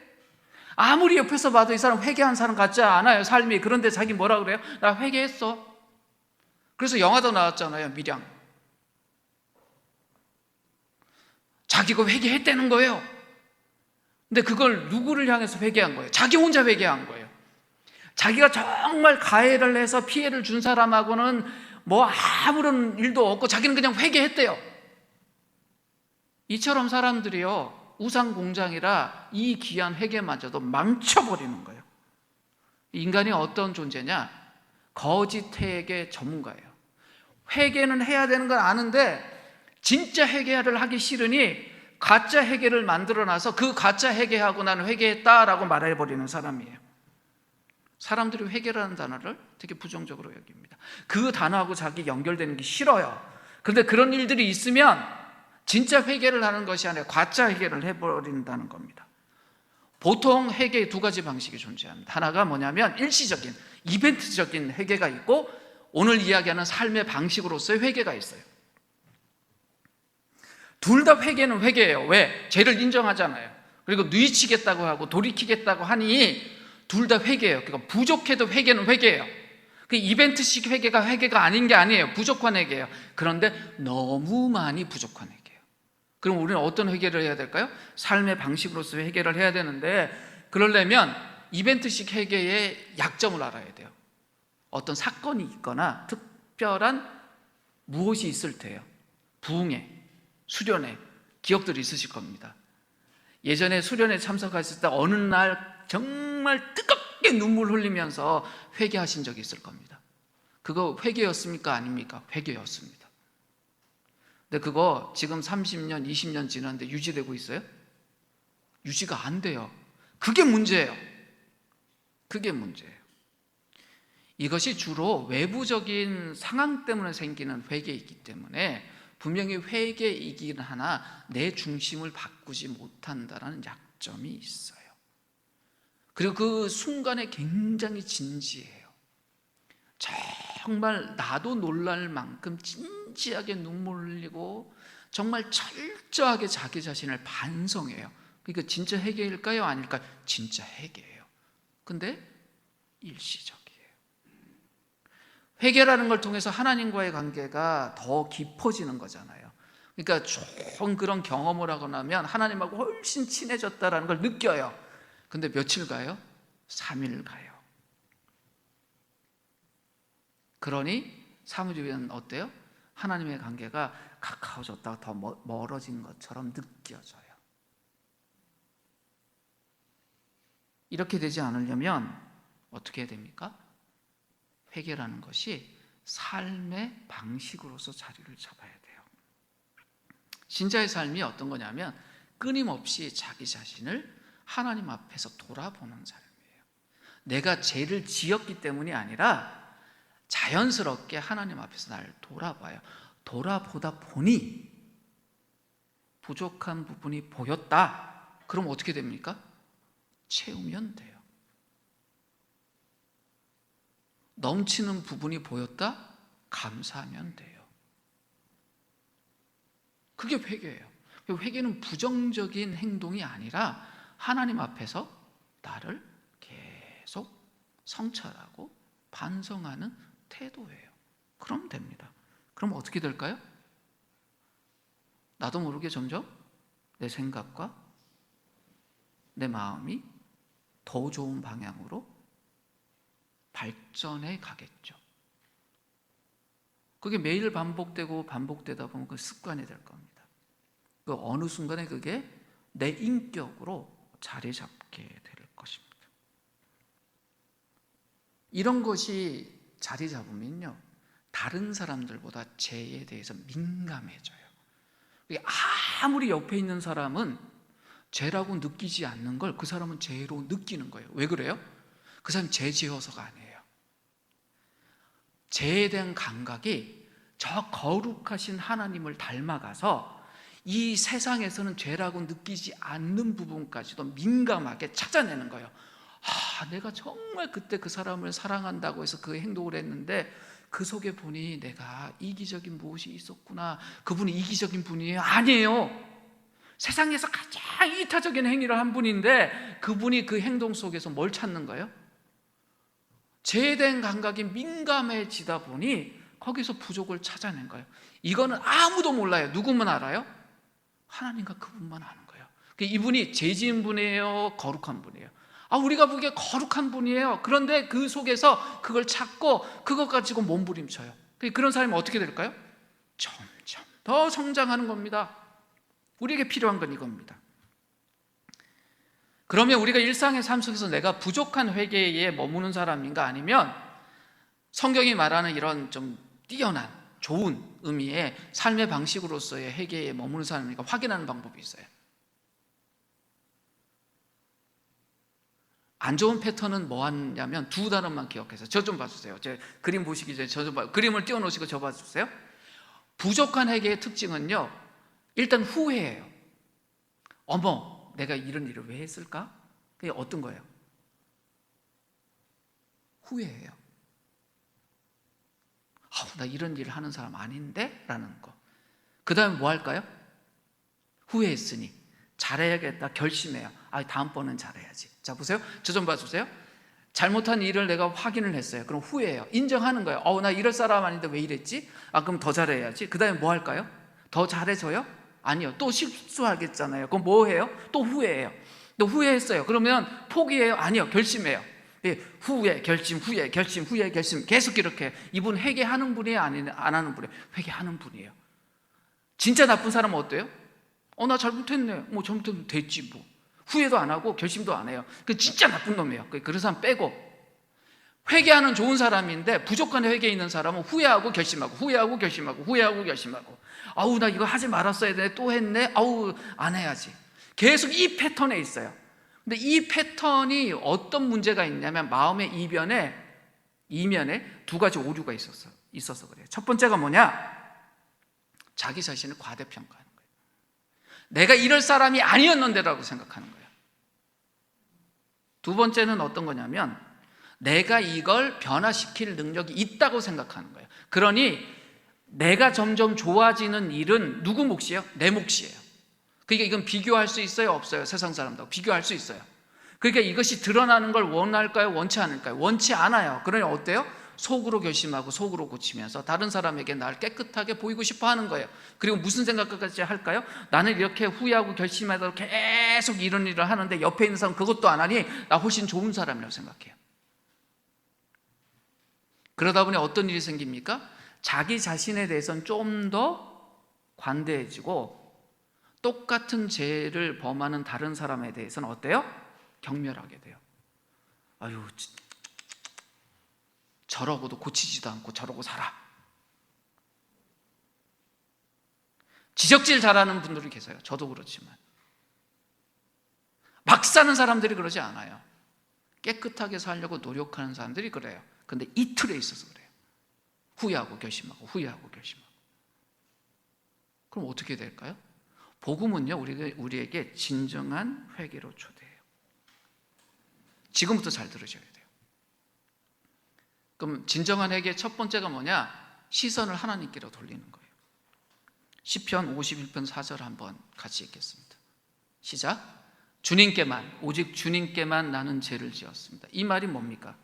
S2: 아무리 옆에서 봐도 이 사람 회개한 사람 같지 않아요, 삶이. 그런데 자기 뭐라 그래요? 나 회개했어. 그래서 영화도 나왔잖아요, 밀양. 자기가 회개했다는 거예요. 근데 그걸 누구를 향해서 회개한 거예요? 자기 혼자 회개한 거예요. 자기가 정말 가해를 해서 피해를 준 사람하고는 뭐 아무런 일도 없고 자기는 그냥 회개했대요. 이처럼 사람들이요, 우상공장이라 이 귀한 회개마저도 망쳐버리는 거예요. 인간이 어떤 존재냐? 거짓 회개 전문가예요. 회개는 해야 되는 걸 아는데 진짜 회개를 하기 싫으니 가짜 회개를 만들어놔서 그 가짜 회개하고 나는 회개했다라고 말해버리는 사람이에요. 사람들이 회개라는 단어를 되게 부정적으로 여깁니다. 그 단어하고 자기 연결되는 게 싫어요. 그런데 그런 일들이 있으면 진짜 회개를 하는 것이 아니라 가짜 회개를 해버린다는 겁니다. 보통 회개의 두 가지 방식이 존재합니다. 하나가 뭐냐면 일시적인, 이벤트적인 회개가 있고, 오늘 이야기하는 삶의 방식으로서의 회개가 있어요. 둘 다 회개는 회개예요. 왜? 죄를 인정하잖아요. 그리고 뉘우치겠다고 하고 돌이키겠다고 하니 둘 다 회개예요. 그러니까 부족해도 회개는 회개예요. 그 이벤트식 회개가 회개가 아닌 게 아니에요. 부족한 회개예요. 그런데 너무 많이 부족한 회개예요. 그럼 우리는 어떤 회개를 해야 될까요? 삶의 방식으로서 회개를 해야 되는데, 그러려면 이벤트식 회개의 약점을 알아야 돼요. 어떤 사건이 있거나 특별한 무엇이 있을 때예요. 부흥회, 수련회, 기억들이 있으실 겁니다. 예전에 수련회 참석하실 때 어느 날 정말 뜨겁게 눈물 흘리면서 회개하신 적이 있을 겁니다. 그거 회개였습니까? 아닙니까? 회개였습니다. 근데 그거 지금 30년, 20년 지났는데 유지되고 있어요? 유지가 안 돼요. 그게 문제예요. 그게 문제예요. 이것이 주로 외부적인 상황 때문에 생기는 회개이기 때문에 분명히 회개이긴 하나 내 중심을 바꾸지 못한다는 약점이 있어요. 그리고 그 순간에 굉장히 진지해요. 정말 나도 놀랄 만큼 진지하게 눈물 흘리고 정말 철저하게 자기 자신을 반성해요. 그러니까 진짜 회개일까요? 아닐까요? 진짜 회개예요. 근데 일시적이에요. 회개라는 걸 통해서 하나님과의 관계가 더 깊어지는 거잖아요. 그러니까 좋은 그런 경험을 하고 나면 하나님하고 훨씬 친해졌다는 걸 느껴요. 근데 며칠 가요? 3일 가요. 그러니 3일 후에는 어때요? 하나님의 관계가 가까워졌다가 더 멀어진 것처럼 느껴져요. 이렇게 되지 않으려면 어떻게 해야 됩니까? 회개라는 것이 삶의 방식으로서 자리를 잡아야 돼요. 신자의 삶이 어떤 거냐면 끊임없이 자기 자신을 하나님 앞에서 돌아보는 삶이에요. 내가 죄를 지었기 때문이 아니라 자연스럽게 하나님 앞에서 나를 돌아봐요. 돌아보다 보니 부족한 부분이 보였다. 그럼 어떻게 됩니까? 채우면 돼요. 넘치는 부분이 보였다? 감사하면 돼요. 그게 회개예요. 회개는 부정적인 행동이 아니라 하나님 앞에서 나를 계속 성찰하고 반성하는 태도예요. 그럼 됩니다. 그럼 어떻게 될까요? 나도 모르게 점점 내 생각과 내 마음이 더 좋은 방향으로 발전해 가겠죠. 그게 매일 반복되다 보면 그 습관이 될 겁니다. 그 어느 순간에 그게 내 인격으로 자리 잡게 될 것입니다. 이런 것이 자리 잡으면요, 다른 사람들보다 죄에 대해서 민감해져요. 아무리 옆에 있는 사람은 죄라고 느끼지 않는 걸 그 사람은 죄로 느끼는 거예요. 왜 그래요? 그 사람이 죄 지어서가 아니에요. 죄에 대한 감각이 저 거룩하신 하나님을 닮아가서 이 세상에서는 죄라고 느끼지 않는 부분까지도 민감하게 찾아내는 거예요. 내가 정말 그때 그 사람을 사랑한다고 해서 그 행동을 했는데 그 속에 보니 내가 이기적인 무엇이 있었구나. 그분이 이기적인 분이에요? 아니에요. 세상에서 가장 이타적인 행위를 한 분인데 그분이 그 행동 속에서 뭘 찾는 거예요? 죄에 대한 감각이 민감해지다 보니 거기서 부족을 찾아낸 거예요. 이거는 아무도 몰라요. 누구만 알아요? 하나님과 그분만 아는 거예요. 이분이 죄 지은 분이에요? 거룩한 분이에요? 우리가 보기에 거룩한 분이에요. 그런데 그 속에서 그걸 찾고 그것 가지고 몸부림쳐요. 그런 사람이 어떻게 될까요? 점점 더 성장하는 겁니다. 우리에게 필요한 건 이겁니다. 그러면 우리가 일상의 삶 속에서 내가 부족한 회개에 머무는 사람인가, 아니면 성경이 말하는 이런 좀 뛰어난 좋은 의미의 삶의 방식으로서의 회개에 머무는 사람인가 확인하는 방법이 있어요. 안 좋은 패턴은 뭐 하냐면 두 단어만 기억해서 저 좀 봐주세요. 제 그림 보시기 전에 그림을 띄워놓으시고 저 봐주세요. 부족한 회개의 특징은요, 일단 후회예요. 어머, 내가 이런 일을 왜 했을까? 그게 어떤 거예요? 후회예요. 나 이런 일을 하는 사람 아닌데? 라는 거. 그 다음에 뭐 할까요? 후회했으니 잘해야겠다 결심해요. 다음번은 잘해야지. 자, 보세요. 저 좀 봐주세요. 잘못한 일을 내가 확인을 했어요. 그럼 후회해요. 인정하는 거예요. 나 이럴 사람 아닌데 왜 이랬지? 그럼 더 잘해야지. 그 다음에 뭐 할까요? 더 잘해져요? 아니요. 또 실수하겠잖아요. 그럼 뭐 해요? 또 후회해요. 또 후회했어요. 그러면 포기해요? 아니요. 결심해요. 후회, 결심, 후회, 결심, 후회, 결심. 계속 이렇게. 이분 회개하는 분이에요? 안 하는 분이에요? 회개하는 분이에요. 진짜 나쁜 사람은 어때요? 나 잘못했네. 잘못하면 됐지 뭐. 후회도 안 하고 결심도 안 해요. 그 진짜 나쁜 놈이에요. 그런 사람 빼고. 회개하는 좋은 사람인데 부족한 회개에 있는 사람은 후회하고 결심하고 후회하고 결심하고 후회하고 결심하고. 나 이거 하지 말았어야 돼. 또 했네. 안 해야지. 계속 이 패턴에 있어요. 근데 이 패턴이 어떤 문제가 있냐면 마음의 이면에 두 가지 오류가 있어서 그래요. 첫 번째가 뭐냐? 자기 자신을 과대평가하는 거예요. 내가 이럴 사람이 아니었는데라고 생각하는 거예요. 두 번째는 어떤 거냐면 내가 이걸 변화시킬 능력이 있다고 생각하는 거예요. 그러니 내가 점점 좋아지는 일은 누구 몫이에요? 내 몫이에요. 그러니까 이건 비교할 수 있어요? 없어요? 세상 사람들하고 비교할 수 있어요. 그러니까 이것이 드러나는 걸 원할까요? 원치 않을까요? 원치 않아요. 그러니 어때요? 속으로 결심하고 속으로 고치면서 다른 사람에게 나를 깨끗하게 보이고 싶어 하는 거예요. 그리고 무슨 생각까지 할까요? 나는 이렇게 후회하고 결심하다가 계속 이런 일을 하는데 옆에 있는 사람은 그것도 안 하니 나 훨씬 좋은 사람이라고 생각해요. 그러다 보니 어떤 일이 생깁니까? 자기 자신에 대해서는 좀 더 관대해지고 똑같은 죄를 범하는 다른 사람에 대해서는 어때요? 경멸하게 돼요. 저러고도 고치지도 않고 저러고 살아. 지적질 잘하는 분들이 계세요. 저도 그렇지만 막 사는 사람들이 그러지 않아요. 깨끗하게 살려고 노력하는 사람들이 그래요. 근데 이 틀에 있어서 그래요. 후회하고 결심하고 후회하고 결심하고. 그럼 어떻게 될까요? 복음은요, 우리에게 진정한 회개로 초대해요. 지금부터 잘 들으셔야 돼요. 그럼 진정한 회개의 첫 번째가 뭐냐? 시선을 하나님께로 돌리는 거예요. 시편 51편 4절 한번 같이 읽겠습니다. 시작. 주님께만, 오직 주님께만 나는 죄를 지었습니다. 이 말이 뭡니까?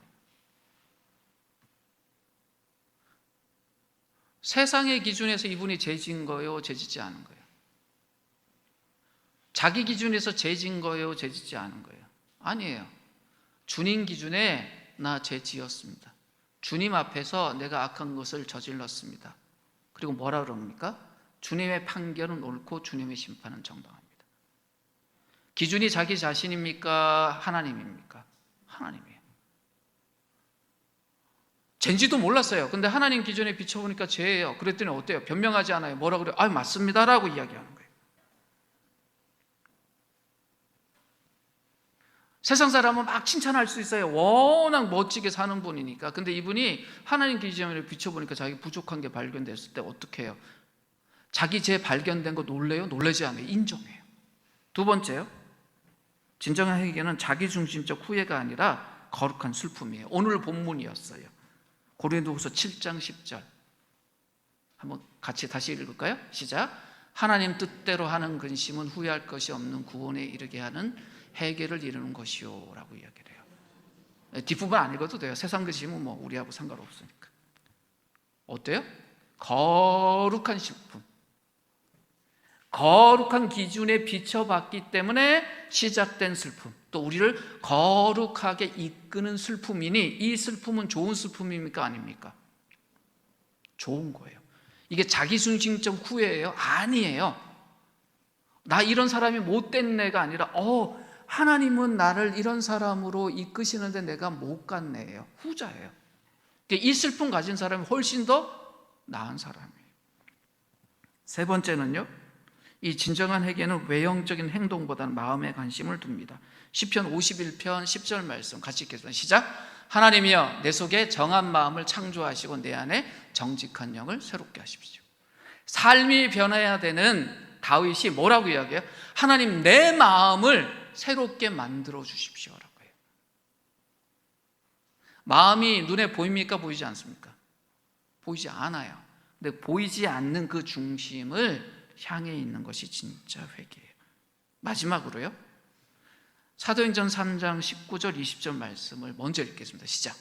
S2: 세상의 기준에서 이분이 죄 지은 거예요? 죄 짓지 않은 거예요? 자기 기준에서 죄 지은 거예요? 죄 짓지 않은 거예요? 아니에요. 주님 기준에 나 죄 지었습니다. 주님 앞에서 내가 악한 것을 저질렀습니다. 그리고 뭐라 그럽니까? 주님의 판결은 옳고 주님의 심판은 정당합니다. 기준이 자기 자신입니까? 하나님입니까? 하나님이에요. 젠지도 몰랐어요. 근데 하나님 기준에 비춰보니까 죄예요. 그랬더니 어때요? 변명하지 않아요. 뭐라 그래요? 아, 맞습니다라고 이야기하는 거예요. 세상 사람은 막 칭찬할 수 있어요. 워낙 멋지게 사는 분이니까. 근데 이분이 하나님 기준에 비춰보니까 자기 부족한 게 발견됐을 때 어떻게 해요? 자기 죄 발견된 거 놀래요? 놀라지 않아요. 인정해요. 두 번째요, 진정한 회개는 자기중심적 후회가 아니라 거룩한 슬픔이에요. 오늘 본문이었어요. 고린도후서 7장 10절 한번 같이 다시 읽을까요? 시작. 하나님 뜻대로 하는 근심은 후회할 것이 없는 구원에 이르게 하는 회개를 이루는 것이요 라고 이야기를 해요. 뒷부분 안 읽어도 돼요. 세상 근심은 뭐 우리하고 상관없으니까. 어때요? 거룩한 슬픔, 거룩한 기준에 비춰봤기 때문에 시작된 슬픔, 또 우리를 거룩하게 이끄는 슬픔이니 이 슬픔은 좋은 슬픔입니까? 아닙니까? 좋은 거예요. 이게 자기중심적 후회예요? 아니에요. 나 이런 사람이 못된 내가 아니라 하나님은 나를 이런 사람으로 이끄시는데 내가 못 갔네요. 후자예요. 이 슬픔 가진 사람이 훨씬 더 나은 사람이에요. 세 번째는요, 이 진정한 회개는 외형적인 행동보다는 마음에 관심을 둡니다. 시편 51편 10절 말씀 같이 읽겠습니다. 시작. 하나님이여 내 속에 정한 마음을 창조하시고 내 안에 정직한 영을 새롭게 하십시오. 삶이 변해야 되는 다윗이 뭐라고 이야기해요? 하나님 내 마음을 새롭게 만들어 주십시오라고 해요. 마음이 눈에 보입니까? 보이지 않습니까? 보이지 않아요. 근데 보이지 않는 그 중심을 향해 있는 것이 진짜 회개예요. 마지막으로요, 사도행전 3장 19절 20절 말씀을 먼저 읽겠습니다. 시작.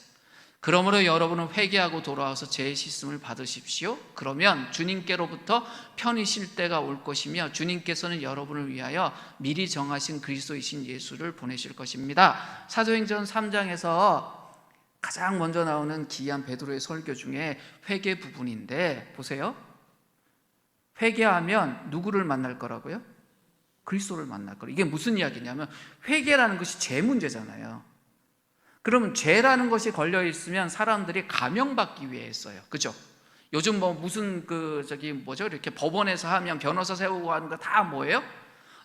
S2: 그러므로 여러분은 회개하고 돌아와서 죄의 씻음을 받으십시오. 그러면 주님께로부터 편히 쉴 때가 올 것이며 주님께서는 여러분을 위하여 미리 정하신 그리스도이신 예수를 보내실 것입니다. 사도행전 3장에서 가장 먼저 나오는 기이한 베드로의 설교 중에 회개 부분인데 보세요. 회개하면 누구를 만날 거라고요? 그리스도를 만날 거라고. 이게 무슨 이야기냐면 회개라는 것이 죄 문제잖아요. 그러면 죄라는 것이 걸려 있으면 사람들이 감형받기 위해 했어요. 그죠? 요즘 뭐 무슨 이렇게 법원에서 하면 변호사 세우고 하는 거 다 뭐예요?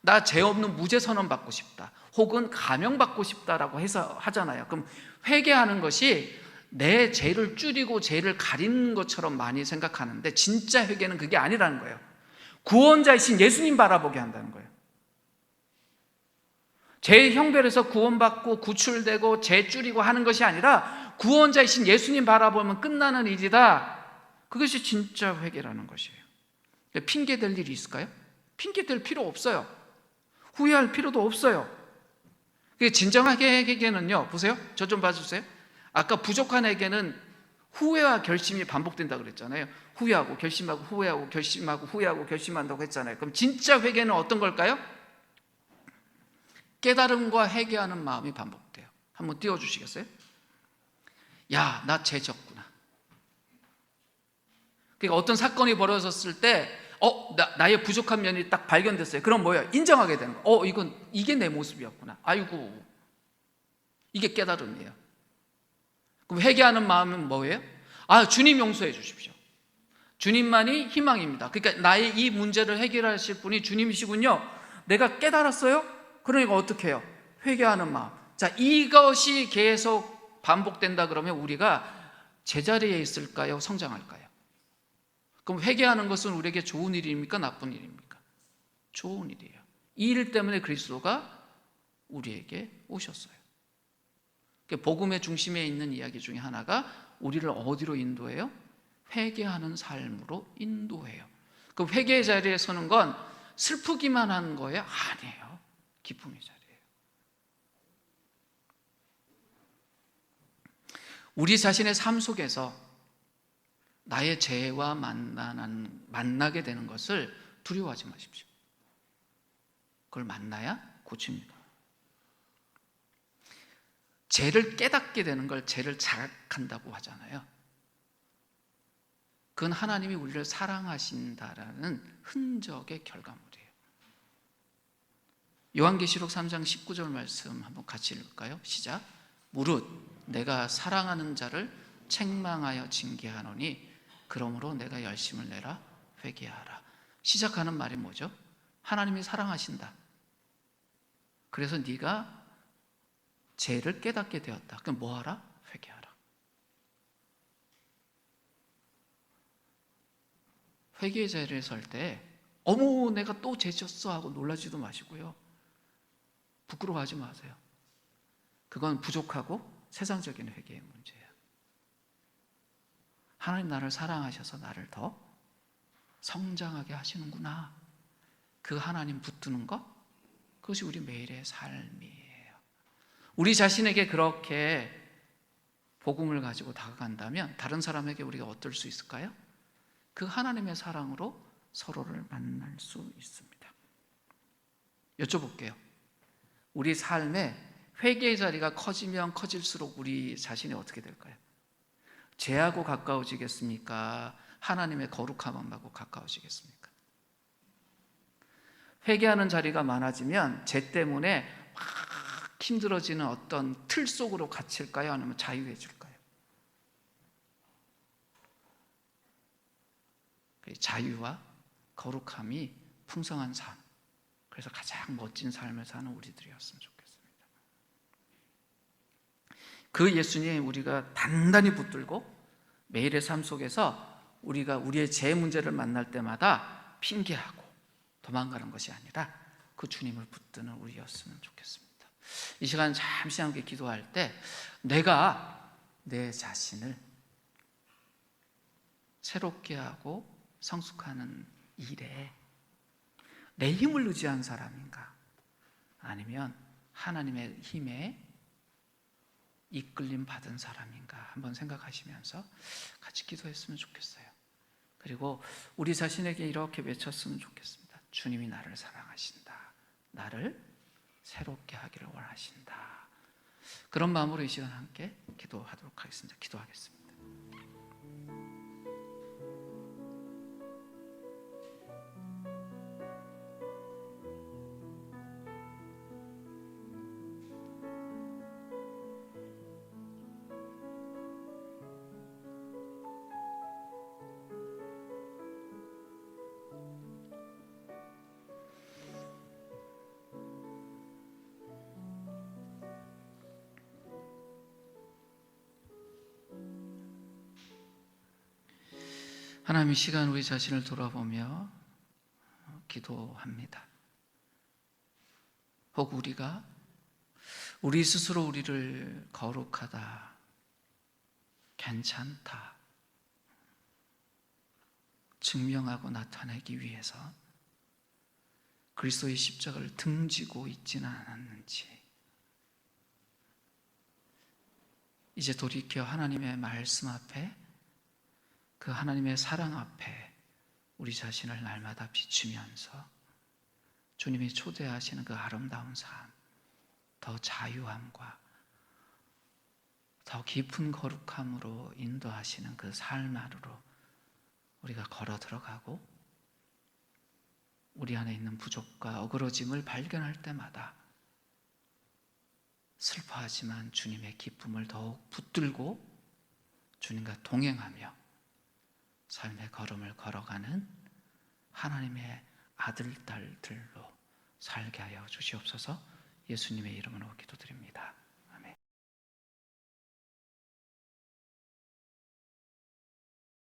S2: 나 죄 없는 무죄 선언 받고 싶다. 혹은 감형받고 싶다라고 해서 하잖아요. 그럼 회개하는 것이 내 죄를 줄이고 죄를 가리는 것처럼 많이 생각하는데 진짜 회개는 그게 아니라는 거예요. 구원자이신 예수님 바라보게 한다는 거예요. 죄의 형벌에서 구원받고 구출되고 죄 줄이고 하는 것이 아니라 구원자이신 예수님 바라보면 끝나는 일이다. 그것이 진짜 회개라는 것이에요. 핑계 댈 일이 있을까요? 핑계 댈 필요 없어요. 후회할 필요도 없어요. 진정한 회개는요, 보세요. 저 좀 봐주세요. 아까 부족한 회개는 후회와 결심이 반복된다 그랬잖아요. 후회하고 결심하고 후회하고 결심하고 후회하고 결심한다고 했잖아요. 그럼 진짜 회개는 어떤 걸까요? 깨달음과 회개하는 마음이 반복돼요. 한번 띄워주시겠어요? 야, 나 죄 졌구나. 그러니까 어떤 사건이 벌어졌을 때 나의 부족한 면이 딱 발견됐어요. 그럼 뭐예요? 인정하게 되는 거예요. 이게 내 모습이었구나. 아이고, 이게 깨달음이에요. 그럼 회개하는 마음은 뭐예요? 주님 용서해 주십시오. 주님만이 희망입니다. 그러니까 나의 이 문제를 해결하실 분이 주님이시군요. 내가 깨달았어요? 그러니까 어떻게 해요? 회개하는 마음. 자, 이것이 계속 반복된다 그러면 우리가 제자리에 있을까요? 성장할까요? 그럼 회개하는 것은 우리에게 좋은 일입니까? 나쁜 일입니까? 좋은 일이에요. 이 일 때문에 그리스도가 우리에게 오셨어요. 복음의 중심에 있는 이야기 중에 하나가 우리를 어디로 인도해요? 회개하는 삶으로 인도해요. 그 회개의 자리에 서는 건 슬프기만 한 거예요? 아니에요. 기쁨의 자리예요. 우리 자신의 삶 속에서 나의 죄와 만나게 되는 것을 두려워하지 마십시오. 그걸 만나야 고칩니다. 죄를 깨닫게 되는 걸 죄를 자각한다고 하잖아요. 그건 하나님이 우리를 사랑하신다라는 흔적의 결과물이에요. 요한계시록 3장 19절 말씀 한번 같이 읽을까요? 시작. 무릇 내가 사랑하는 자를 책망하여 징계하노니 그러므로 내가 열심을 내라 회개하라. 시작하는 말이 뭐죠? 하나님이 사랑하신다. 그래서 네가 죄를 깨닫게 되었다. 그럼 뭐 하라? 회개하라. 회개의 자리에 설 때 어머 내가 또 죄 졌어 하고 놀라지도 마시고요. 부끄러워하지 마세요. 그건 부족하고 세상적인 회개의 문제예요. 하나님 나를 사랑하셔서 나를 더 성장하게 하시는구나. 그 하나님 붙드는 것, 그것이 우리 매일의 삶이에요. 우리 자신에게 그렇게 복음을 가지고 다가간다면 다른 사람에게 우리가 어떨 수 있을까요? 그 하나님의 사랑으로 서로를 만날 수 있습니다. 여쭤볼게요. 우리 삶에 회개의 자리가 커지면 커질수록 우리 자신이 어떻게 될까요? 죄하고 가까워지겠습니까? 하나님의 거룩함하고 가까워지겠습니까? 회개하는 자리가 많아지면 죄 때문에 막 힘들어지는 어떤 틀 속으로 갇힐까요? 아니면 자유해질까요? 자유와 거룩함이 풍성한 삶, 그래서 가장 멋진 삶을 사는 우리들이었으면 좋겠습니다. 그 예수님 우리가 단단히 붙들고 매일의 삶 속에서 우리가 우리의 죄 문제를 만날 때마다 핑계하고 도망가는 것이 아니라 그 주님을 붙드는 우리였으면 좋겠습니다. 이 시간 잠시 함께 기도할 때 내가 내 자신을 새롭게 하고 성숙하는 일에 내 힘을 의지한 사람인가, 아니면 하나님의 힘에 이끌림 받은 사람인가 한번 생각하시면서 같이 기도했으면 좋겠어요. 그리고 우리 자신에게 이렇게 외쳤으면 좋겠습니다. 주님이 나를 사랑하신다. 나를 새롭게 하기를 원하신다. 그런 마음으로 이 시간 함께 기도하도록 하겠습니다. 기도하겠습니다. 하나님, 이 시간 우리 자신을 돌아보며 기도합니다. 혹 우리가 우리 스스로 우리를 거룩하다, 괜찮다 증명하고 나타내기 위해서 그리스도의 십자가를 등지고 있지는 않았는지, 이제 돌이켜 하나님의 말씀 앞에, 그 하나님의 사랑 앞에 우리 자신을 날마다 비추면서 주님이 초대하시는 그 아름다운 삶, 더 자유함과 더 깊은 거룩함으로 인도하시는 그 삶 안으로 우리가 걸어 들어가고, 우리 안에 있는 부족과 어그러짐을 발견할 때마다 슬퍼하지만 주님의 기쁨을 더욱 붙들고 주님과 동행하며 삶의 걸음을 걸어가는 하나님의 아들, 딸들로 살게 하여 주시옵소서. 예수님의 이름으로 기도드립니다.